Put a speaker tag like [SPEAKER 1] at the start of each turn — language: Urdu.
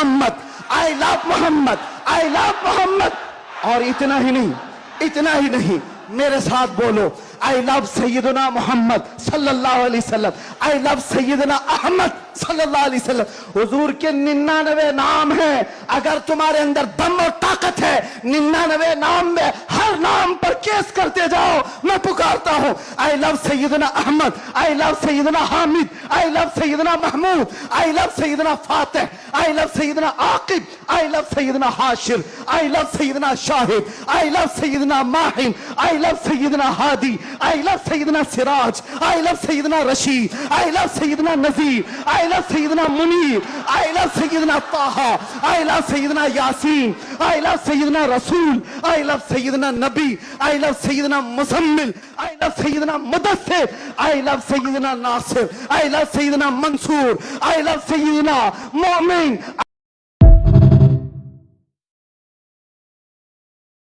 [SPEAKER 1] Muhammad, I love Muhammad, I love محمد. اور اتنا ہی نہیں, میرے ساتھ بولو, I love سیدنا محمد صلی اللہ علیہ وسلم, I love سیدنا احمد صلی اللہ علیہ وسلم. حضور کے 99 نام ہیں. اگر تمہارے اندر دم اور طاقت ہے, 99 نام میں ہر نام پر کیس کرتے جاؤ. میں پکارتا ہوں, I love سیدنا احمد, I love سیدنا حامد, I love سیدنا محمود, I love سیدنا فاتح, I love سیدنا عاقب, I love سیدنا حاشر, I love سیدنا شاہد, I love سیدنا ماہن, I love سیدنا ہادی, I love سیدنا سراج, I love سیدنا رشید, I love سیدنا نذیر, I love سیدنا منیر, I love سیدنا طه, I love سیدنا یاسین, I love سیدنا رسول, I love سیدنا نبی, I love سیدنا مزمل, I love سیدنا مدثر, I love سیدنا ناصر, I love سیدنا منصور, I love سیدنا مومن.